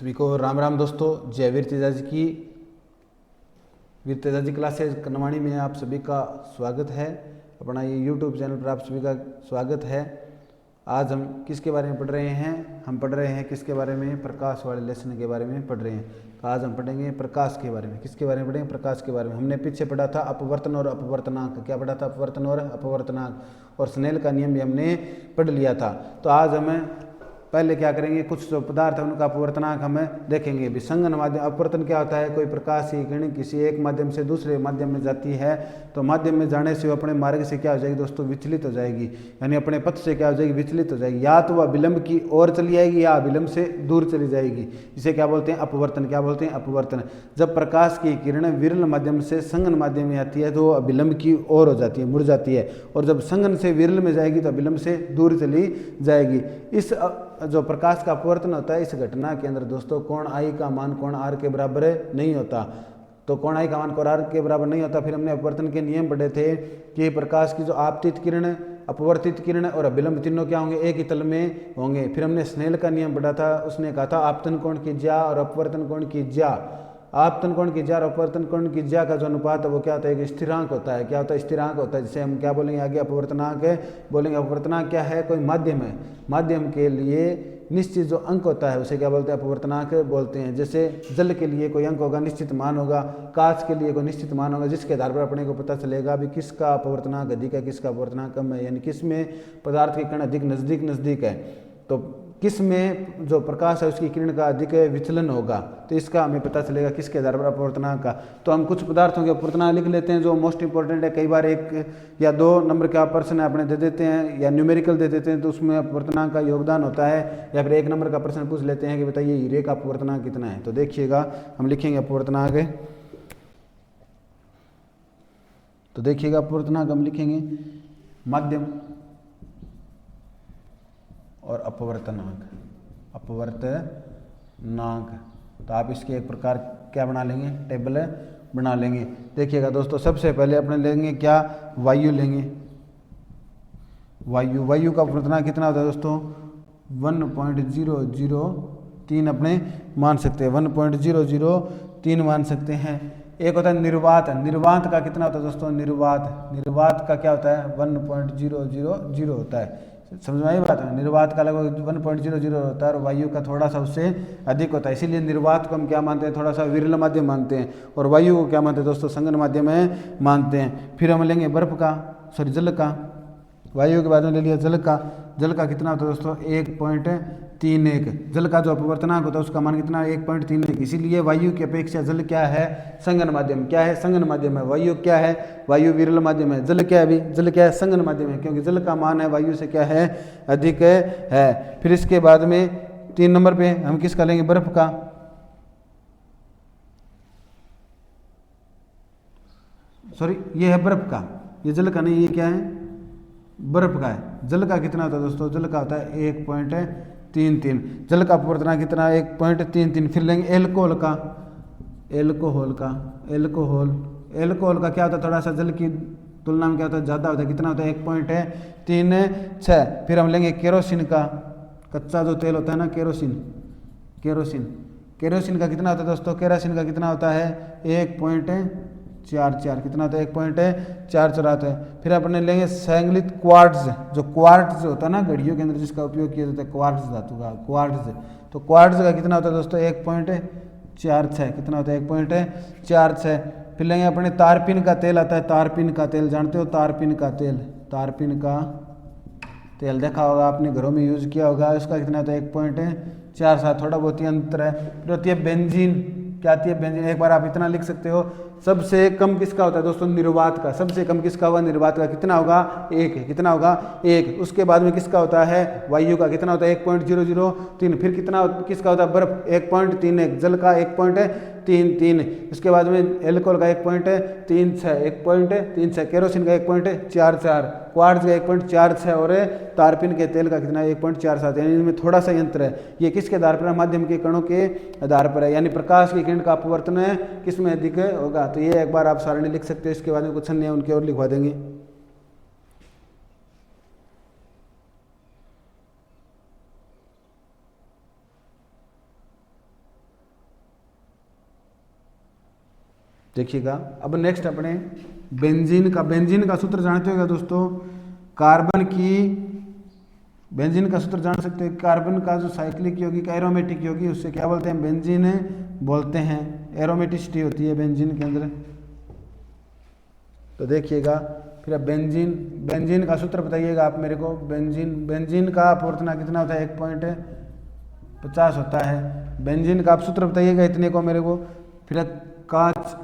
सभी को राम राम दोस्तों। जय वीर तेजाजी की वीर तेजाजी क्लासेज कनवाणी में आप सभी का स्वागत है। अपना ये यूट्यूब चैनल पर आप सभी का स्वागत है। आज हम किसके बारे में पढ़ रहे हैं? हम पढ़ रहे हैं किसके बारे में? प्रकाश वाले लेसन के बारे में पढ़ रहे हैं। तो आज हम पढ़ेंगे प्रकाश के बारे में। किसके बारे में पढ़ेंगे? प्रकाश के बारे में। हमने पीछे पढ़ा था अपवर्तन और अपवर्तनांक। क्या पढ़ा था? अपवर्तन और अपवर्तनांक, और स्नेल का नियम भी हमने पढ़ लिया था। तो आज हमें पहले क्या करेंगे, कुछ जो पदार्थ है उनका अपवर्तनांक हमें देखेंगे। विसंगन माध्यम अपवर्तन क्या होता है? कोई प्रकाशीय किरण किसी एक माध्यम से दूसरे माध्यम में जाती है तो माध्यम में जाने से वो अपने मार्ग से क्या हो जाएगी दोस्तों? विचलित हो जाएगी, यानी अपने पथ से क्या हो जाएगी? विचलित हो जाएगी। या तो वह विलंब की ओर चली जाएगी या विलंब से दूर चली जाएगी। इसे क्या बोलते हैं? अपवर्तन। क्या बोलते हैं? अपवर्तन। जब प्रकाश की किरण विरल माध्यम से संगन माध्यम में आती है तो वो विलंब की ओर हो जाती है, मुड़ जाती है, और जब संगन से विरल में जाएगी तो विलंब से दूर चली जाएगी। इस जो प्रकाश का अपवर्तन होता है, इस घटना के अंदर दोस्तों कोण आई का मान कोण आर के बराबर नहीं होता। तो कोण आई का मान कोण आर के बराबर नहीं होता। फिर हमने अपवर्तन के नियम पढ़े थे कि प्रकाश की जो आपतित किरण, अपवर्तित किरण और अभिलंब तीनों क्या होंगे? एक ही तल में होंगे। फिर हमने स्नेल का नियम पढ़ा था, उसने कहा था आपतन कोण की ज्या और अपवर्तन कोण की ज्या। आपतन कोण की ज्या और अपवर्तन कोण की ज्या का जो अनुपात है वो क्या होता है? एक स्थिरांक होता है। क्या होता है? स्थिरांक होता है, जिसे हम क्या बोलेंगे आगे? अपवर्तनांक बोलेंगे। अपवर्तनांक क्या है? कोई माध्यम है, माध्यम के लिए निश्चित जो अंक होता है उसे क्या बोलते हैं? अपवर्तनांक बोलते हैं। जैसे जल के लिए कोई अंक होगा, निश्चित मान होगा, कांच के लिए कोई निश्चित मान होगा, जिसके आधार पर अपने को पता चलेगा भी किसका अपवर्तनांक अधिक है, किसका अपवर्तनांक कम है, यानी किस में पदार्थ की कण अधिक नजदीक नजदीक है, तो किस में जो प्रकाश है उसकी किरण का अधिक विचलन होगा। तो इसका हमें पता चलेगा किसके आधार पर? अपवर्तनांक का। तो हम कुछ पदार्थों के अपवर्तनांक लिख लेते हैं जो मोस्ट इंपॉर्टेंट है। कई बार 1 या 2 नंबर का प्रश्न अपने दे देते हैं या न्यूमेरिकल दे देते हैं, तो उसमें अपवर्तनांक का योगदान होता है। या फिर 1 नंबर का प्रश्न पूछ लेते हैं कि बताइए हीरे का अपवर्तनांक कितना है। तो देखिएगा, हम लिखेंगे अपवर्तनांक। तो देखिएगा अपवर्तनांक हम लिखेंगे माध्यम और अपवर्तनांक। अपवर्तनांक तो आप इसके एक प्रकार क्या बना लेंगे? टेबल बना लेंगे। देखिएगा दोस्तों, सबसे पहले अपने लेंगे क्या? वायु लेंगे। वायु का अपवर्तनांक कितना होता है दोस्तों? 1.003 अपने मान सकते हैं, 1.003 मान सकते हैं। एक होता है निर्वात। निर्वात का कितना होता है दोस्तों? निर्वात का क्या होता है? 1.000 होता है। समझ में आई बात है? निर्वात का लगभग 1.00 होता है और वायु का थोड़ा सा उससे अधिक होता है। इसीलिए निर्वात को हम क्या मानते हैं? थोड़ा सा विरल माध्यम मानते हैं। और वायु को क्या मानते हैं दोस्तों? संगन माध्यम में मानते हैं। फिर हम लेंगे बर्फ का, जल का। वायु के बाद में ले लिया जल का। जल का कितना होता है दोस्तों? 1.31। जल का जो अपवर्तनांक होता है उसका मान कितना? 1.31। इसीलिए वायु की अपेक्षा जल क्या है? संगन माध्यम। क्या है? संगन माध्यम है। वायु क्या है? वायु विरल माध्यम है। जल क्या है? अभी जल क्या है? संगन माध्यम है, क्योंकि जल का मान है वायु से क्या है? अधिक है। फिर इसके बाद में 3 नंबर पे हम किसका लेंगे? बर्फ का। सॉरी, ये है बर्फ का, ये जल का नहीं। ये क्या है? बर्फ का है। जल का कितना होता है दोस्तों? जल का होता है 1.33। जल का अपवर्तनांक कितना? 1.33। फिर लेंगे एल्कोहल का। एल्कोहल का क्या होता है? थोड़ा सा जल की तुलना में क्या होता है? ज़्यादा होता है। कितना होता है? 1.36। फिर हम लेंगे केरोसिन का। कच्चा जो तेल होता है ना, केरोसिन का कितना होता है दोस्तों? केरोसिन का कितना होता है? 1.44। कितना होता है? 1.44 आता है। फिर अपने लेंगे संगलित क्वार्ट्ज। जो क्वार्ट्ज होता है ना घड़ियों के अंदर जिसका उपयोग किया जाता है, क्वार्ट्ज धातु का, क्वार्ट्ज। तो क्वार्ट्ज का कितना होता है दोस्तों? 1.46। कितना होता है? 1.46। फिर लेंगे अपने तारपीन का तेल आता है। तारपीन का तेल जानते हो? तारपीन का तेल देखा होगा आपने, घरों में यूज किया होगा। उसका कितना होता है? 1.47। थोड़ा बहुत ही अंतर है। फिर होती है बेंजीन। क्या आती है? बेंजीन। एक बार आप इतना लिख सकते हो, सबसे कम किसका होता है दोस्तों? निर्वात का। सबसे कम किसका होगा? निर्वात का। कितना होगा? 1। कितना होगा? 1। उसके बाद में किसका होता है? वायु का। कितना होता है? 1.003। फिर कितना किसका होता है? बर्फ। 1.31। जल का 1.33। उसके बाद में एल्कोहल का 1.36। केरोसिन का 1.44। क्वार्ट्ज का 1.46 और तारपीन के तेल का कितना? 1.47। यानी इनमें थोड़ा सा यंत्र है। ये किसके आधार पर है? माध्यम के कणों के आधार पर है, यानी प्रकाश की किरण का अपवर्तन है किसमें अधिक होगा। तो ये एक बार आप सारणी लिख सकते हो। इसके बाद में कुछ अन्य उनके और लिखवा देंगे। देखिएगा। अब नेक्स्ट अपने बेंजीन का सूत्र जानते होगा दोस्तों। कार्बन की बेंजीन का सूत्र जान सकते हैं। कार्बन का जो साइक्लिक यौगिक एरोमेटिक यौगिक उससे क्या बोलते हैं, बेंजीन बोलते हैं। एरोमेटिसिटी होती है बेंजीन के अंदर। तो देखिएगा फिर अब बेंजीन का सूत्र बताइएगा आप मेरे को। बेंजीन का अपवर्तनांक कितना होता है, 1.50 होता है। बेंजीन का आप सूत्र बताइएगा इतने को मेरे को। फिर कांच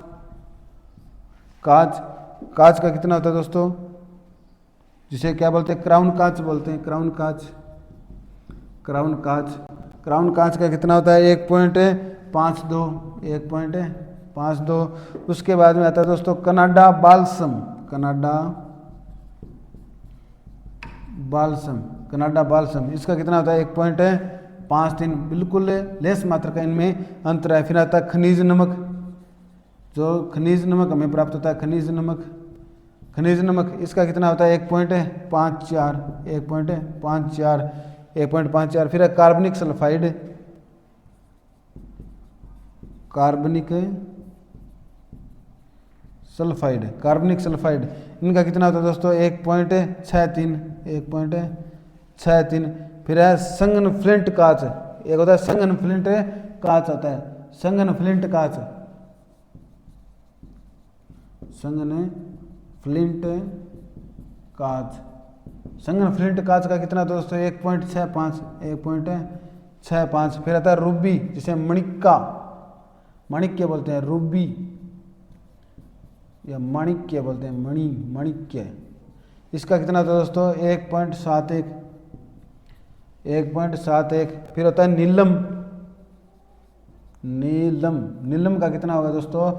का कितना होता है दोस्तों, जिसे क्या बोलते हैं, क्राउन कांच बोलते हैं। क्राउन कांच का कितना होता है, 1.52। उसके बाद में आता है दोस्तों कनाडा बाल्सम। इसका कितना होता है, 1.53। बिल्कुल लेस मात्रा का इनमें अंतर है। फिर आता है खनिज नमक। जो खनिज नमक हमें प्राप्त होता है, खनिज नमक इसका कितना होता है, 1.54। फिर है कार्बनिक सल्फाइड इनका कितना होता है दोस्तों, 1.63। फिर है संगन फ्लिंट कांच। एक होता है संगन फ्लिंट कांच होता है। संगन फ्लिंट कांच का कितना दोस्तों, 1.65। फिर आता है रूबी, जिसे माणिक्य बोलते हैं। रूबी या माणिक्य बोलते हैं, माणिक्य। इसका कितना होता है दोस्तों, 1.71। फिर होता है नीलम का कितना होगा दोस्तों,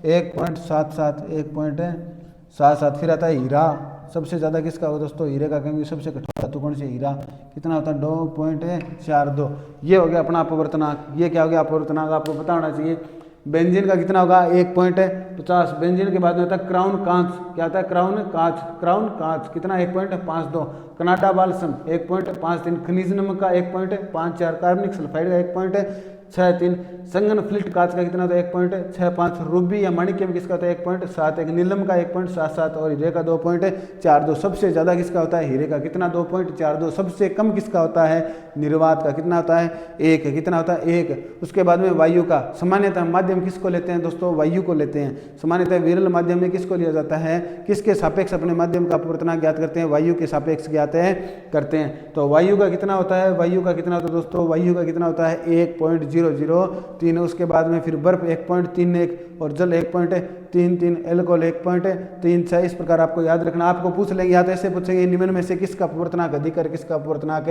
1.77। फिर आता है हीरा। सबसे ज़्यादा किसका होगा दोस्तों, हीरे का, क्योंकि सबसे कठोर धातु कौन सी, हीरा। कितना होता है, 2.42। ये हो गया अपना अपवर्तनांक। ये क्या हो गया, अपवर्तनांक आपको पता होना चाहिए। बेंजीन का कितना होगा, 1.50। बेंजीन के बाद में होता है क्राउन कांच। क्या होता है, क्राउन कांच कितना, 1.52। Canada balsam 1.53। खनिज नमक का 1.54। कार्बनिक सल्फाइड का 1.63। संगन फ्लिट कांच का कितना होता है, 1.65। रूबी या माणिक्य में किसका होता है, 1.71। नीलम का 1.77 और हीरे का 2.42। सबसे ज़्यादा किसका होता है, हीरे का। कितना, 2.42। सबसे कम किसका होता है, निर्वात का। कितना होता है, 1। कितना होता है, 1। उसके बाद में वायु का। सामान्यतः माध्यम किसको लेते हैं दोस्तों, वायु को लेते हैं। सामान्यतः विरल माध्यम में किसको लिया जाता है, किसके सापेक्ष अपने माध्यम का अपवर्तनांक ज्ञात करते हैं, वायु के सापेक्ष ज्ञात करते हैं। तो वायु का कितना होता है, दोस्तों, वायु का कितना होता है, 1.003। उसके बाद में फिर बर्फ 1.31 और जल 1.33, एल्कोहल 1.36। इस प्रकार आपको याद रखना। आपको पूछ लेंगे, या तो ऐसे पूछेंगे निम्न में से किसका अपवर्तनांक अधिक है, किसका अपवर्तनांक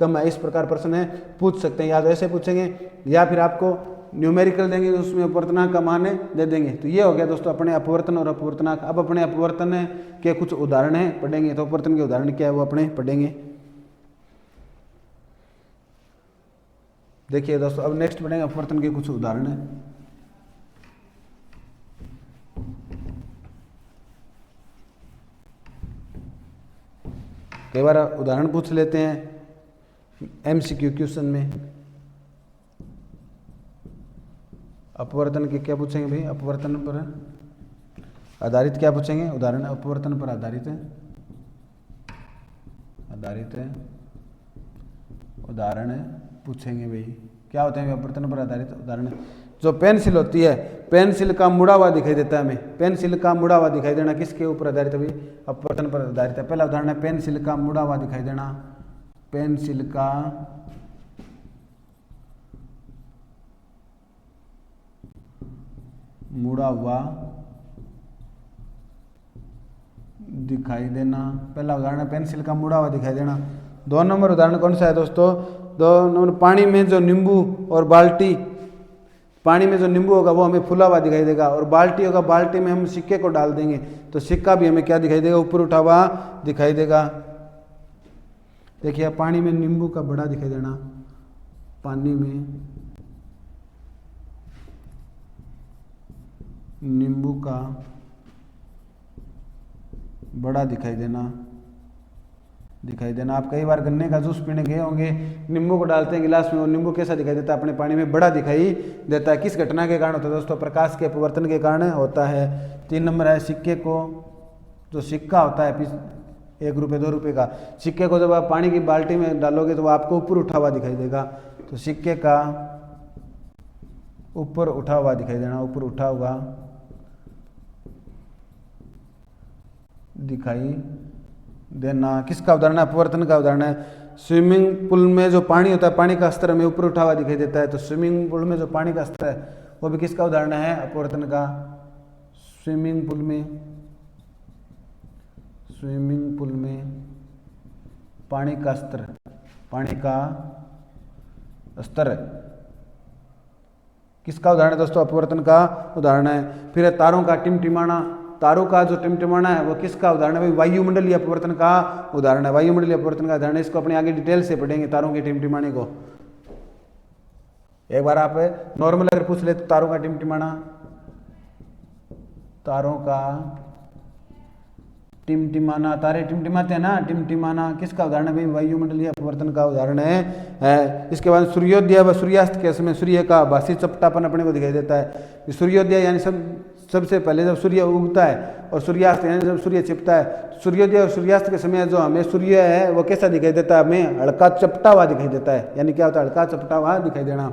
कम है। इस प्रकार प्रश्न पूछ सकते हैं, या तो ऐसे पूछेंगे या फिर आपको न्यूमेरिकल देंगे, उसमें अपवर्तनांक का मान दे देंगे। तो ये हो गया दोस्तों अपने अपवर्तन और अपवर्तनांक। अब अपने अपवर्तन के कुछ उदाहरण हैं पढ़ेंगे। तो अपवर्तन के उदाहरण क्या है वो अपने पढ़ेंगे। देखिए दोस्तों, अब नेक्स्ट पढ़ेंगे अपवर्तन के कुछ उदाहरण हैं। कई बार उदाहरण पूछ लेते हैं एमसीक्यू क्वेश्चन में। अपवर्तन के क्या पूछेंगे भाई, अपवर्तन पर आधारित क्या पूछेंगे, उदाहरण अपवर्तन पर आधारित है उदाहरण पूछेंगे भाई। क्या होते हैं अपवर्तन पर आधारित उदाहरण। जो पेंसिल होती है, पेंसिल का मुड़ा हुआ दिखाई देता है हमें। पेंसिल का मुड़ा हुआ दिखाई देना किसके ऊपर आधारित है भाई, अपवर्तन पर आधारित है। पहला उदाहरण है पेंसिल का मुड़ा हुआ दिखाई देना। पेंसिल का मुड़ा हुआ दिखाई देना, पहला उदाहरण है पेंसिल का मुड़ा हुआ दिखाई देना। 2 नंबर उदाहरण कौन सा है दोस्तों, 2 नंबर पानी में जो नींबू और बाल्टी, पानी में जो नींबू होगा वो हमें फुला हुआ दिखाई देगा, और बाल्टी होगा, बाल्टी में हम सिक्के को डाल देंगे तो सिक्का भी हमें क्या दिखाई देगा, ऊपर उठा हुआ दिखाई देगा। देखिए पानी में नींबू का बड़ा दिखाई देना, पानी में नींबू का बड़ा दिखाई देना। दिखाई देना। आप कई बार गन्ने का जूस पीने गए होंगे, नींबू को डालते हैं गिलास में और नींबू कैसा दिखाई देता है? अपने पानी में बड़ा दिखाई देता है। किस घटना के कारण होता है दोस्तों? प्रकाश के अपवर्तन के कारण होता है। 3 नंबर है सिक्के को, जो सिक्का होता है 1 रुपये 2 रुपये का सिक्के को जब आप पानी की बाल्टी में डालोगे तो वो आपको ऊपर उठा हुआ दिखाई देगा। तो सिक्के का ऊपर उठा हुआ दिखाई देना, ऊपर उठा हुआ दिखाई देना। किसका उदाहरण है? अपवर्तन का उदाहरण है। स्विमिंग पूल में जो पानी होता है, पानी का स्तर हमें ऊपर उठा हुआ दिखाई देता है। तो स्विमिंग पूल में जो पानी का स्तर है वो भी किसका उदाहरण है? अपवर्तन का। स्विमिंग पूल में पानी का स्तर किसका उदाहरण है दोस्तों? अपवर्तन का उदाहरण है। फिर है तारों का टिमटिमाना। तारों का जो टिमटिमाना है वो किसका उदाहरण है? भाई वायुमंडलीय अपवर्तन का उदाहरण है। वायुमंडलीय अपवर्तन का उदाहरण है। इसको अपने आगे डिटेल से पढ़ेंगे तारों के टिमटिमाने को। एक बार आप नॉर्मल अगर पूछ ले तो तारों का टिमटिमाना, तारों का टिमटिमाना, तारे टिमटिमाते हैं ना, टिमटिमाना किसका उदाहरण है? भाई वायुमंडलीय अपवर्तन का उदाहरण है। इसके बाद सूर्योदय व सूर्यास्त के समय सूर्य का आभासी चपटापन अपने को दिखाई देता है। सूर्योदय यानी सबसे पहले जब सूर्य उगता है और सूर्यास्त यानी जब सूर्य छिपता है। सूर्योदय और सूर्यास्त के समय जो हमें सूर्य है वो कैसा दिखाई देता है? हमें हल्का चपटा हुआ दिखाई देता है। यानी क्या होता है? हल्का चपटा हुआ दिखाई देना।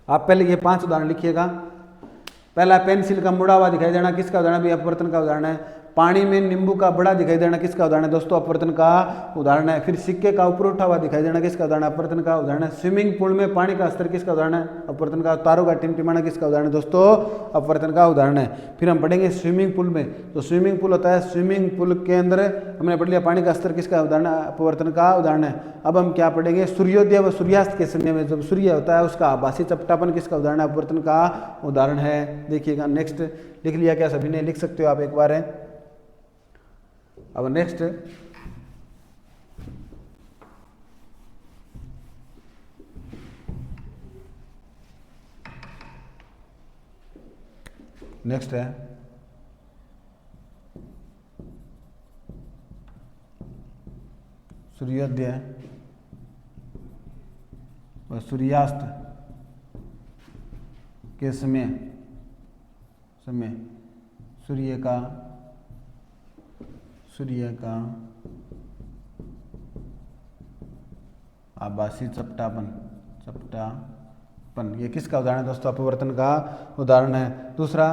आप पहले ये 5 उदाहरण लिखिएगा। पहला पेंसिल का मुड़ा हुआ दिखाई देना, किसका उदाहरण? भी अपवर्तन का उदाहरण है। पानी में नींबू का बड़ा दिखाई देना, किसका उदाहरण है दोस्तों? अपवर्तन का उदाहरण है। फिर सिक्के का ऊपर उठा हुआ दिखाई देना, किसका उदाहरण? अपवर्तन का उदाहरण है। स्विमिंग पूल में पानी का स्तर किसका उदाहरण है? अपवर्तन का। तारों का टिमटिमाना किसका उदाहरण है दोस्तों? अपवर्तन का उदाहरण है। फिर हम पढ़ेंगे स्विमिंग पूल में। तो स्विमिंग पूल होता है, स्विमिंग पूल के अंदर हमने पढ़ लिया पानी का स्तर किसका उदाहरण है? अपवर्तन का उदाहरण है। अब हम क्या पढ़ेंगे? सूर्योदय व सूर्यास्त के समय में जब सूर्य होता है उसका आभासी चपटापन किसका उदाहरण है? अपवर्तन का उदाहरण है। देखिएगा नेक्स्ट लिख लिया क्या सभी ने? लिख सकते हो आप एक बार है। अब नेक्स्ट है सूर्योदय और सूर्यास्त के समय सूर्य का आभासी चपटापन ये किसका उदाहरण है दोस्तों? अपवर्तन का उदाहरण है। दूसरा,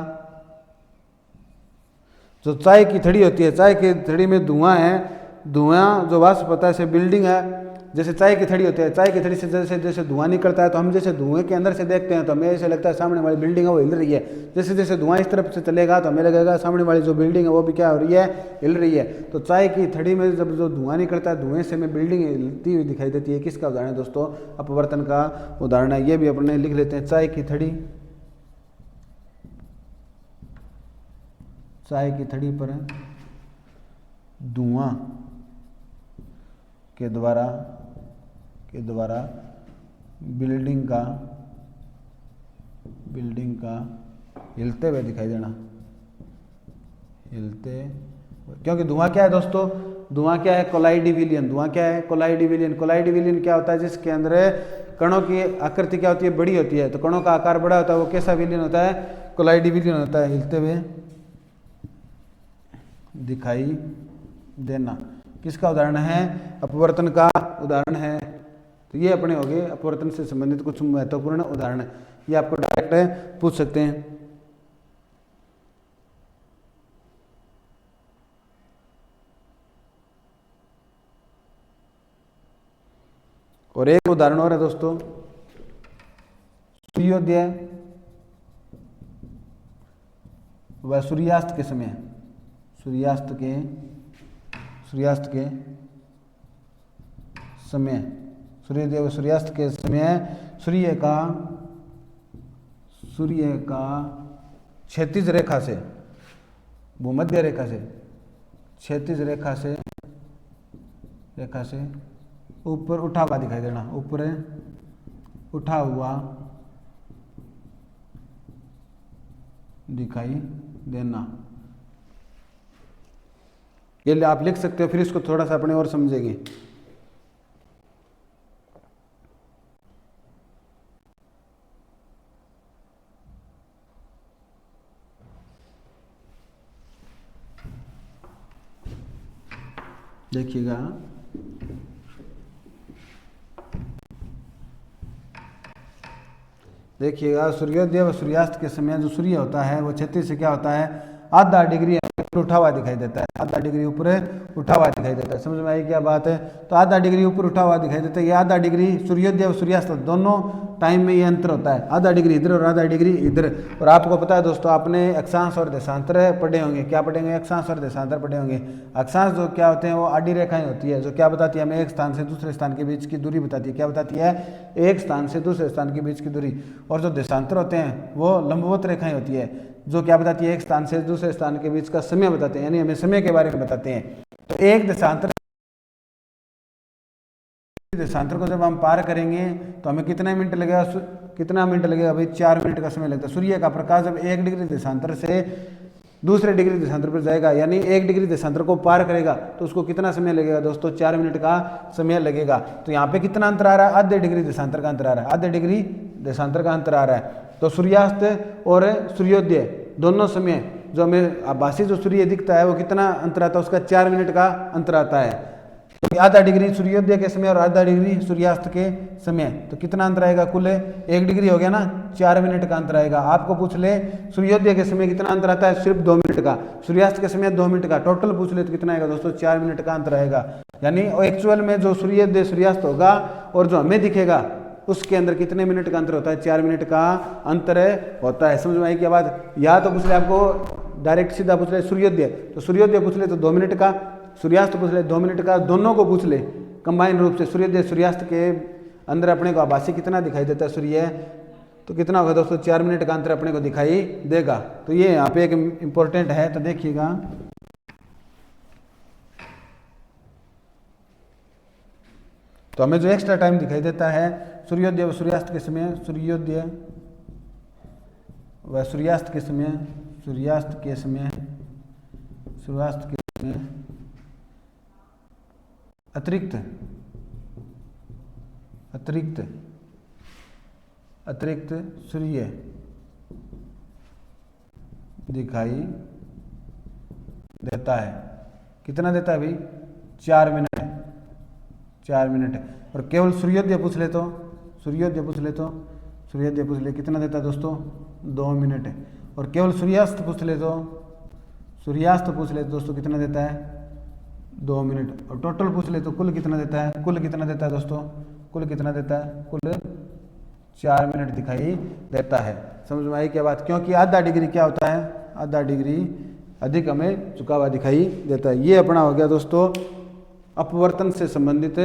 जो चाय की थड़ी होती है, चाय की थड़ी में धुआं है, धुआं जो वाष्प होता है, जैसे बिल्डिंग है, जैसे चाय की थड़ी होती है, चाय की थड़ी से जैसे धुआं निकलता है तो हम जैसे धुएं के अंदर से देखते हैं तो हमें ऐसे लगता है सामने वाली बिल्डिंग है वो हिल रही है। जैसे जैसे धुआं इस तरफ से चलेगा तो हमें लगेगा सामने वाली जो बिल्डिंग है वो भी क्या हो रही है? हिल रही है। तो चाय की थड़ी में जब जो धुआं निकलता है, धुएं से हमें बिल्डिंग हिलती हुई दिखाई देती है। किसका उदाहरण है दोस्तों? अपवर्तन का उदाहरण है। ये भी अपने लिख लेते हैं। चाय की थड़ी पर धुआं के द्वारा बिल्डिंग का हिलते हुए दिखाई देना, क्योंकि धुआं क्या है दोस्तों? धुआं क्या है? कोलाइडी विलियन। धुआं क्या है? कोलाइडी विलियन। कोलाइडी विलियन क्या होता है? जिसके अंदर कणों की आकृति क्या होती है? बड़ी होती है। तो कणों का आकार बड़ा होता है, वो कैसा विलियन होता है? कोलाइडी विलियन होता है। हिलते हुए दिखाई देना किसका उदाहरण है? अपवर्तन का उदाहरण है। तो ये अपने हो गए अपवर्तन से संबंधित कुछ महत्वपूर्ण उदाहरण। ये आपको डायरेक्ट पूछ सकते हैं। और एक उदाहरण और है दोस्तों, सूर्योदय व सूर्यास्त के समय सूर्योदय व सूर्यास्त के समय सूर्य का क्षैतिज रेखा से, भूमध्य रेखा से, क्षैतिज रेखा से ऊपर उठा हुआ दिखाई देना, ऊपर उठा हुआ दिखाई देना। ये आप लिख सकते हो, फिर इसको थोड़ा सा अपने और समझेंगे। देखिएगा, देखिएगा सूर्योदय व सूर्यास्त के समय जो सूर्य होता है वो क्षितिज से क्या होता है, आधा डिग्री ऊपर उठा हुआ दिखाई देता है, आधा डिग्री ऊपर उठा हुआ दिखाई देता है। समझ में आई क्या बात है? तो आधा डिग्री ऊपर उठा हुआ दिखाई देता है। ये आधा डिग्री सूर्योदय और सूर्यास्त दोनों टाइम में ये अंतर होता है, आधा डिग्री इधर और आधा डिग्री इधर। और आपको पता है दोस्तों, आपने अक्षांश और देशांतर पढ़े होंगे। क्या पढ़ेंगे? अक्षांश और देशांतर पढ़े होंगे। अक्षांश जो क्या होते हैं, वो आड़ी रेखाएं होती है, जो क्या बताती है, हमें एक स्थान से दूसरे स्थान के बीच की दूरी बताती है। क्या बताती है? एक स्थान से दूसरे स्थान के बीच की दूरी। और जो देशांतर होते हैं वो लंबवत रेखाएं होती है, जो क्या बताती है, एक स्थान से दूसरे स्थान के बीच का समय बताते हैं, यानी हमें समय के बारे में बताते हैं। तो एक देशांतर को जब हम पार करेंगे तो हमें कितना मिनट लगेगा? कितना मिनट लगेगा भाई? 4 मिनट का समय लगता है। सूर्य का प्रकाश जब 1 डिग्री देशांतर से दूसरे डिग्री देशांतर पर जाएगा, यानी 1 डिग्री देशांतर को पार करेगा, तो उसको कितना समय लगेगा दोस्तों? 4 मिनट का समय लगेगा। तो यहाँ पे कितना अंतर आ रहा है? आधे डिग्री देशांतर का अंतर आ रहा है, आधे डिग्री देशांतर का अंतर आ रहा है। तो सूर्यास्त और सूर्योदय दोनों समय जो हमें आभासी जो सूर्य दिखता है वो कितना अंतर आता है? उसका 4 मिनट का अंतर आता है। तो आधा डिग्री सूर्योदय के समय और आधा डिग्री सूर्यास्त के समय, तो कितना अंतर आएगा? कुल 1 डिग्री हो गया ना, 4 मिनट का अंतर आएगा। आपको पूछ ले सूर्योदय के समय कितना अंतर आता है? सिर्फ 2 मिनट का। सूर्यास्त के समय 2 मिनट का। टोटल पूछ ले तो कितना आएगा दोस्तों? 4 मिनट का अंतर आएगा। यानी एक्चुअल में जो सूर्योदय सूर्यास्त होगा और जो हमें दिखेगा उसके अंदर कितने मिनट का अंतर होता है? 4 मिनट का अंतर होता है। समझ में आई क्या बात? या तो पूछ ले आपको डायरेक्ट सीधा पूछ ले सूर्योदय, तो सूर्योदय पूछ ले तो 2 मिनट का, सूर्यास्त पूछ ले 2 मिनट का, दोनों को पूछ ले कंबाइन रूप से। सूर्योदय सूर्यास्त के अंदर अपने को आभासी कितना दिखाई देता है सूर्य, तो कितना होगा दोस्तों? 4 मिनट का अंतर अपने को दिखाई देगा। तो ये यहाँ पे एक इम्पोर्टेंट है, तो देखिएगा। तो हमें जो एक्स्ट्रा टाइम दिखाई देता है सूर्योदय व सूर्यास्त के समय, सूर्योदय व सूर्यास्त के समय, सूर्यास्त के समय, सूर्यास्त के समय अतिरिक्त अतिरिक्त अतिरिक्त सूर्य दिखाई देता है। कितना देता है भाई? 4 मिनट, 4 मिनट। और केवल सूर्योदय पूछ ले तो, सूर्योदय पूछ ले तो, सूर्योदय पूछ ले कितना देता है दोस्तों? 2 मिनट। और केवल सूर्यास्त पूछ ले तो, सूर्यास्त पूछ ले तो दोस्तों कितना देता है? 2 मिनट। और टोटल पूछ ले तो कुल कितना देता है? कुल कितना देता है दोस्तों? कुल कितना देता है? कुल 4 मिनट दिखाई देता है। समझ में आई क्या बात? क्योंकि आधा डिग्री क्या होता है? आधा डिग्री अधिक हमें झुका हुआ दिखाई देता है। ये अपना हो गया दोस्तों अपवर्तन से संबंधित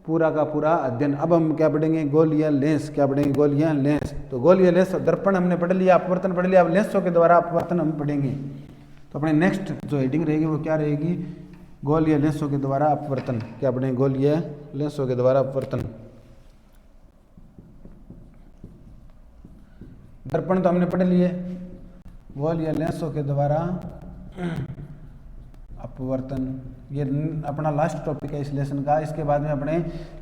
पूरा का पूरा अध्ययन। अब हम क्या पढ़ेंगे? गोलीय लेंस। क्या पढ़ेंगे? गोलीय लेंस। तो गोलीय लेंस, दर्पण हमने पढ़ लिया, अपवर्तन पढ़ लिया, अब लेंसों के द्वारा अपवर्तन हम पढ़ेंगे। तो अपने नेक्स्ट जो हेडिंग रहेगी वो क्या रहेगी? गोलीय लेंसों के द्वारा अपवर्तन। क्या पढ़ेंगे? गोलीय लेंसों के द्वारा अपवर्तन। दर्पण तो हमने पढ़ लिए, गोलीय लेंसों के द्वारा अपवर्तन ये अपना लास्ट टॉपिक है इस लेसन का। इसके बाद में अपने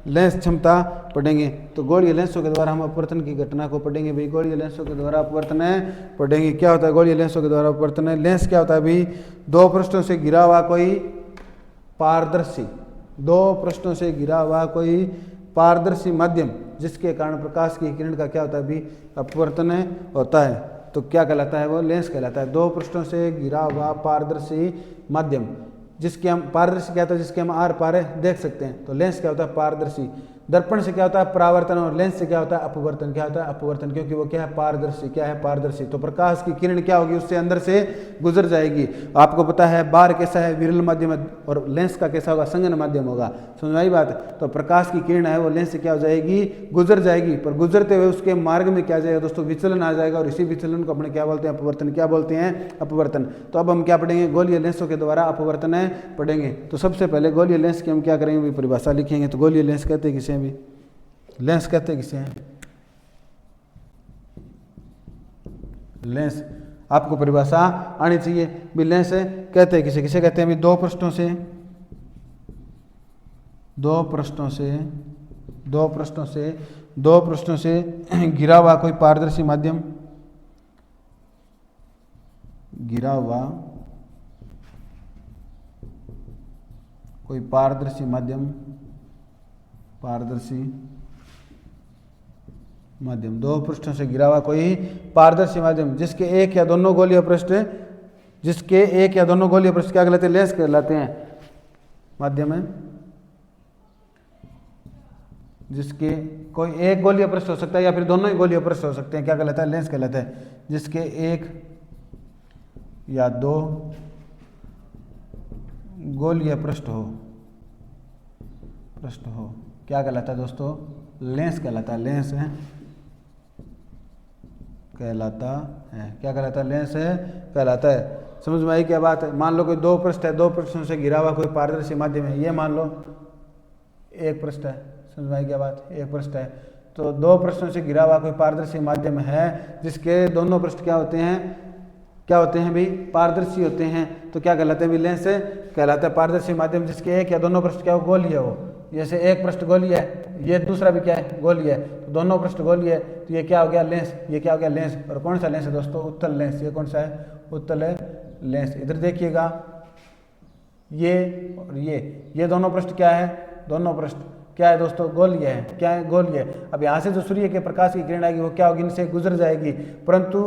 लेंस क्षमता पढ़ेंगे। तो गोलीय लेंसों के द्वारा हम अपवर्तन की घटना को पढ़ेंगे भाई। गोलीय लेंसों के द्वारा अपवर्तन पढ़ेंगे। क्या होता है गोलीय लेंसों के द्वारा अपवर्तन? लेंस क्या होता है भाई? 2 पृष्ठों से घिरा हुआ कोई पारदर्शी, 2 पृष्ठों से घिरा हुआ कोई पारदर्शी माध्यम जिसके कारण प्रकाश की किरण का क्या होता है भाई? अपवर्तन होता है। तो क्या कहलाता है? वो लेंस कहलाता है। 2 पृष्ठों से घिरा हुआ पारदर्शी माध्यम जिसके हम, पारदर्शी क्या होता है? जिसके हम आर पार देख सकते हैं। तो लेंस क्या होता है? पारदर्शी। दर्पण से क्या होता है? परावर्तन। और लेंस से क्या होता है? अपवर्तन। क्या होता है? अपवर्तन, क्योंकि वो क्या है? पारदर्शी। क्या है? पारदर्शी। तो प्रकाश की किरण क्या होगी? उससे अंदर से गुजर जाएगी। आपको पता है बार कैसा है? विरल माध्यम, और लेंस का कैसा होगा? संघन माध्यम होगा। समझ आई बात? तो प्रकाश की किरण है वो लेंस से क्या हो जाएगी? गुजर जाएगी। पर गुजरते हुए उसके मार्ग में क्या जाएगा दोस्तों? विचलन आ जाएगा, और इसी विचलन को अपने क्या बोलते हैं? अपवर्तन। क्या बोलते हैं? अपवर्तन। तो अब हम क्या पढ़ेंगे? गोलीय लेंसों के द्वारा अपवर्तन पढ़ेंगे। तो सबसे पहले गोलीय लेंस की हम क्या करेंगे? परिभाषा लिखेंगे। तो गोलीय लेंस कहते हैं किसे? भी लेंस कहते हैं किसे? लेंस। आपको परिभाषा आनी चाहिए। भी लेंस कहते हैं किसे कहते हैं? भी दो पृष्ठों से घिरा हुआ कोई पारदर्शी माध्यम, घिरा हुआ कोई पारदर्शी माध्यम, दो पृष्ठों से घिरा हुआ कोई पारदर्शी माध्यम जिसके एक या दोनों गोलीय पृष्ठ क्या कहलाते हैं? लेंस कहलाते हैं। माध्यम है जिसके कोई एक गोलीय पृष्ठ हो सकता है या फिर दोनों ही गोलीय पृष्ठ हो सकते हैं, क्या कहलाता है? लेंस कहलाता है। जिसके एक या दो गोलीय पृष्ठ हो क्या कहलाता है दोस्तों? लेंस कहलाता है। लेंस है कहलाता है, क्या कहलाता है? लेंस है कहलाता है। समझ में आई क्या बात है? मान लो कोई दो पृष्ठ है, दो पृष्ठों से घिरा हुआ कोई पारदर्शी माध्यम है, ये मान लो एक पृष्ठ है। समझ में आई क्या बात? एक पृष्ठ है, तो दो पृष्ठों से घिरा हुआ कोई पारदर्शी माध्यम है जिसके दोनों पृष्ठ क्या होते हैं भाई? पारदर्शी होते हैं। तो क्या कहलाते हैं? भी लेंस कहलाता है। पारदर्शी माध्यम जिसके एक या दोनों पृष्ठ क्या हो? गोलीय हो। जैसे एक पृष्ठ गोलीय है, ये दूसरा भी क्या है? गोलीय है, तो दोनों पृष्ठ गोलीय है, तो ये क्या हो गया? लेंस। ये क्या हो गया? लेंस। और कौन सा लेंस है दोस्तों? उत्तल लेंस। ये कौन सा है? उत्तल लेंस। इधर देखिएगा, ये और ये दोनों पृष्ठ क्या है? दोनों पृष्ठ क्या है दोस्तों? गोलीय है। क्या है? गोलीय। अब यहाँ से जो सूर्य के प्रकाश की किरण आएगी वो क्या होगी? इनसे गुजर जाएगी, परंतु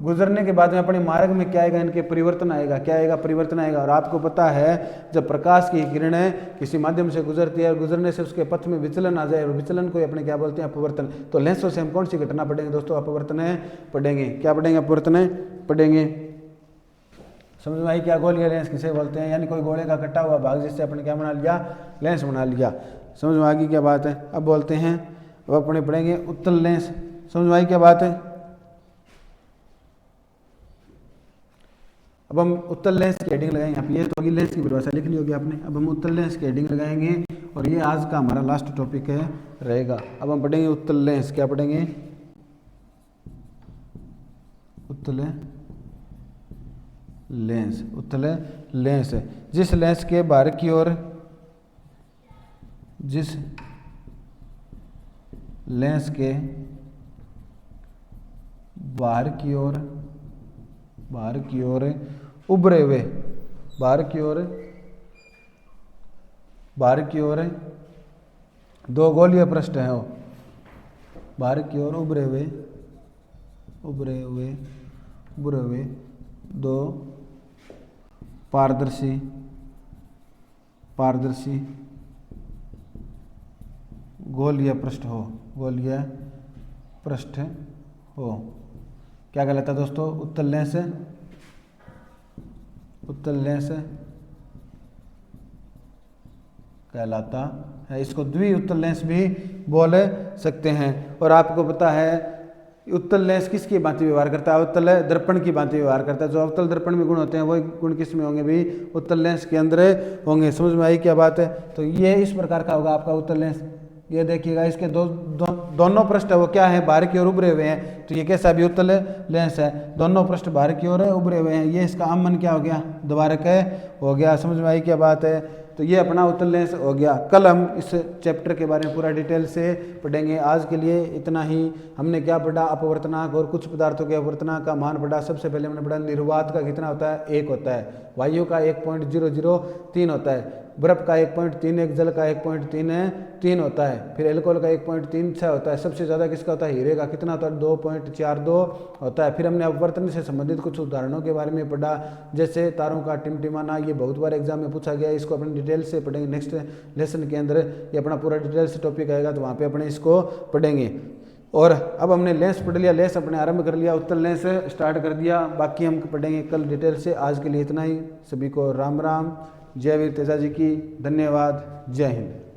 गुजरने के बाद में अपने मार्ग में क्या आएगा? इनके परिवर्तन आएगा। क्या आएगा? परिवर्तन आएगा। और आपको पता है जब प्रकाश की किरणें किसी माध्यम से गुजरती है और गुजरने से उसके पथ में विचलन आ जाए, और विचलन को अपने क्या बोलते हैं? अपवर्तन। तो लेंसों से हम कौन सी घटना पढ़ेंगे दोस्तों? अपवर्तन पढ़ेंगे। क्या पढ़ेंगे? अपवर्तन पढ़ेंगे। समझ में आई क्या? गोलीय लेंस किसे बोलते हैं? यानी कोई गोले का कटा हुआ भाग जिससे अपने क्या बना लिया? लेंस बना लिया। समझ में आ गई क्या बात है? अब बोलते हैं, अब अपने पढ़ेंगे उत्तल लेंस। समझ में आई क्या बात है? अब हम उत्तल लेंस की हेडिंग लगाएंगे। आप ये तो लेंस की परिभाषा लिख ली होगी आपने। अब हम उत्तल लेंस की हेडिंग लगाएंगे और ये आज का हमारा लास्ट टॉपिक है रहेगा। अब हम पढ़ेंगे उत्तल लेंस। क्या पढ़ेंगे? उत्तल लेंस। उत्तल लेंस जिस लेंस के बाहर की ओर बाहर की ओर उभरे हुए दो गोलीय पृष्ठ हैं, वो बाहर की ओर उभरे हुए दो पारदर्शी गोलीय पृष्ठ हो क्या कहलाता है दोस्तों? उत्तल लेंस। कहलाता है। इसको द्वि उत्तल लेंस भी बोल सकते हैं। और आपको पता है उत्तल लेंस किसकी भांति व्यवहार करता है? उत्तल दर्पण की भांति व्यवहार करता है। जो अवतल दर्पण में गुण होते हैं वही गुण किस में होंगे भी? उत्तल लेंस के अंदर होंगे। समझ में आई क्या बात है? तो ये इस प्रकार का होगा आपका उत्तल लेंस। ये देखिएगा, इसके दोनों पृष्ठ वो क्या है? बाहर की ओर उभरे हुए हैं, तो ये कैसा भी उत्तल लेंस है। दोनों पृष्ठ बाहर की ओर उभरे हुए हैं, ये इसका आमन क्या हो गया? द्वारक हो गया। समझ में आई क्या बात है? तो ये अपना उत्तल लेंस हो गया। कल हम इस चैप्टर के बारे में पूरा डिटेल से पढ़ेंगे। आज के लिए इतना ही। हमने क्या पढ़ा? अपवर्तनांक और कुछ पदार्थों के अपवर्तनांक का मान पढ़ा। सबसे पहले हमने पढ़ा निर्वात का कितना होता है? 1 होता है। वायु का 1.003 होता है। बर्फ का 1.31, जल का 1.33 होता है। फिर एल्कोहल का 1.36 होता है। सबसे ज़्यादा किसका होता है? हीरे का कितना होता है? 2.42 होता है। फिर हमने अपवर्तन से संबंधित कुछ उदाहरणों के बारे में पढ़ा, जैसे तारों का टिमटिमाना। ये बहुत बार एग्जाम में पूछा गया। इसको अपने डिटेल से पढ़ेंगे नेक्स्ट लेसन के अंदर। ये अपना पूरा डिटेल से टॉपिक आएगा, तो वहाँ पे अपने इसको पढ़ेंगे। और अब हमने लेंस पढ़ लिया, लेंस अपने आरंभ कर लिया, उत्तल लेंस स्टार्ट कर दिया। बाकी हम पढ़ेंगे कल डिटेल से। आज के लिए इतना ही। सभी को राम राम। जय वीर तेजाजी की। धन्यवाद। जय हिंद।